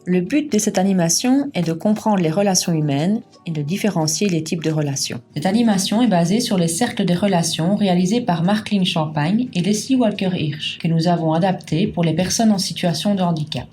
Le but de cette animation est de comprendre les relations humaines et de différencier les types de relations. Cette animation est basée sur les cercles des relations réalisés par Mark-Ling Champagne et Leslie Walker-Hirsch, que nous avons adaptés pour les personnes en situation de handicap.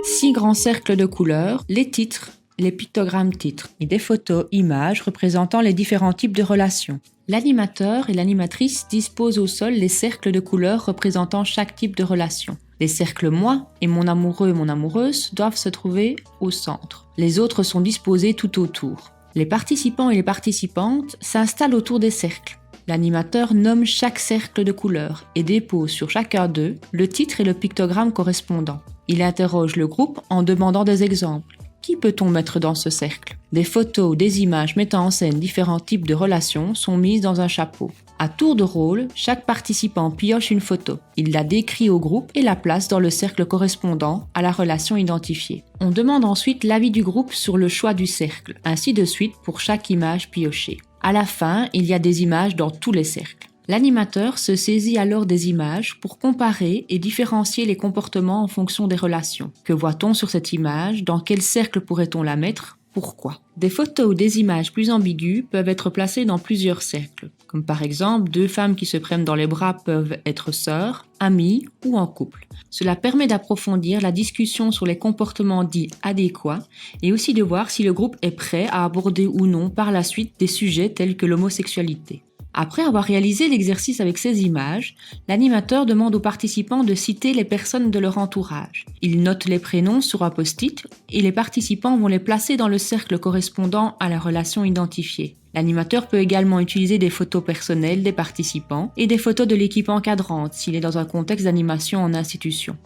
6 grands cercles de couleurs, les titres, les pictogrammes titres et des photos, images représentant les différents types de relations. L'animateur et l'animatrice disposent au sol les cercles de couleurs représentant chaque type de relation. Les cercles moi et mon amoureux et mon amoureuse doivent se trouver au centre. Les autres sont disposés tout autour. Les participants et les participantes s'installent autour des cercles. L'animateur nomme chaque cercle de couleurs et dépose sur chacun d'eux le titre et le pictogramme correspondant. Il interroge le groupe en demandant des exemples. Qui peut-on mettre dans ce cercle ? Des photos ou des images mettant en scène différents types de relations sont mises dans un chapeau. À tour de rôle, chaque participant pioche une photo. Il la décrit au groupe et la place dans le cercle correspondant à la relation identifiée. On demande ensuite l'avis du groupe sur le choix du cercle, ainsi de suite pour chaque image piochée. À la fin, il y a des images dans tous les cercles. L'animateur se saisit alors des images pour comparer et différencier les comportements en fonction des relations. Que voit-on sur cette image ? Dans quel cercle pourrait-on la mettre ? Pourquoi ? Des photos ou des images plus ambiguës peuvent être placées dans plusieurs cercles, comme par exemple 2 femmes qui se prennent dans les bras peuvent être sœurs, amies ou en couple. Cela permet d'approfondir la discussion sur les comportements dits adéquats et aussi de voir si le groupe est prêt à aborder ou non par la suite des sujets tels que l'homosexualité. Après avoir réalisé l'exercice avec ces images, l'animateur demande aux participants de citer les personnes de leur entourage. Il note les prénoms sur un post-it et les participants vont les placer dans le cercle correspondant à la relation identifiée. L'animateur peut également utiliser des photos personnelles des participants et des photos de l'équipe encadrante s'il est dans un contexte d'animation en institution.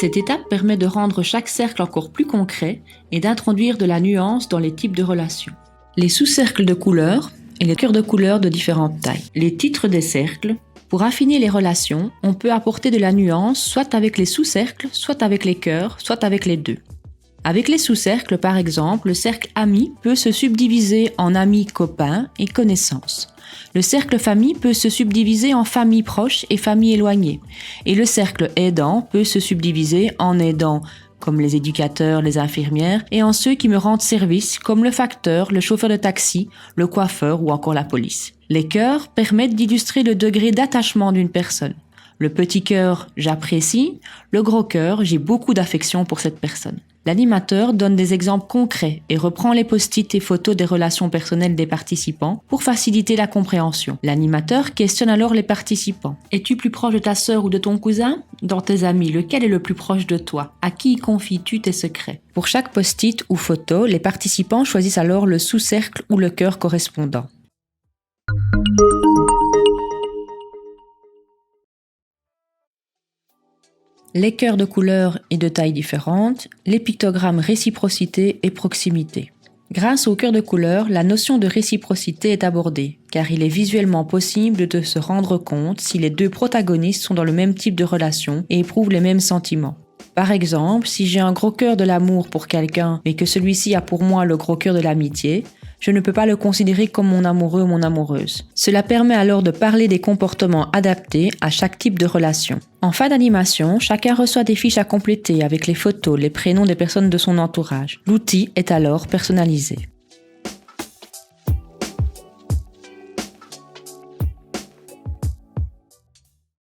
Cette étape permet de rendre chaque cercle encore plus concret et d'introduire de la nuance dans les types de relations. Les sous-cercles de couleurs et les cœurs de couleurs de différentes tailles. Les titres des cercles. Pour affiner les relations, on peut apporter de la nuance soit avec les sous-cercles, soit avec les cœurs, soit avec les deux. Avec les sous-cercles, par exemple, le cercle ami peut se subdiviser en amis, copains et connaissances. Le cercle famille peut se subdiviser en famille proche et famille éloignée. Et le cercle aidant peut se subdiviser en aidants, comme les éducateurs, les infirmières, et en ceux qui me rendent service, comme le facteur, le chauffeur de taxi, le coiffeur ou encore la police. Les cœurs permettent d'illustrer le degré d'attachement d'une personne. Le petit cœur, j'apprécie. Le gros cœur, j'ai beaucoup d'affection pour cette personne. L'animateur donne des exemples concrets et reprend les post-it et photos des relations personnelles des participants pour faciliter la compréhension. L'animateur questionne alors les participants. Es-tu plus proche de ta sœur ou de ton cousin ? Dans tes amis, lequel est le plus proche de toi ? À qui confies-tu tes secrets ? Pour chaque post-it ou photo, les participants choisissent alors le sous-cercle ou le cœur correspondant. Les cœurs de couleurs et de tailles différentes, les pictogrammes réciprocité et proximité. Grâce aux cœurs de couleurs, la notion de réciprocité est abordée, car il est visuellement possible de se rendre compte si les deux protagonistes sont dans le même type de relation et éprouvent les mêmes sentiments. Par exemple, si j'ai un gros cœur de l'amour pour quelqu'un, mais que celui-ci a pour moi le gros cœur de l'amitié, je ne peux pas le considérer comme mon amoureux ou mon amoureuse. Cela permet alors de parler des comportements adaptés à chaque type de relation. En fin d'animation, chacun reçoit des fiches à compléter avec les photos, les prénoms des personnes de son entourage. L'outil est alors personnalisé.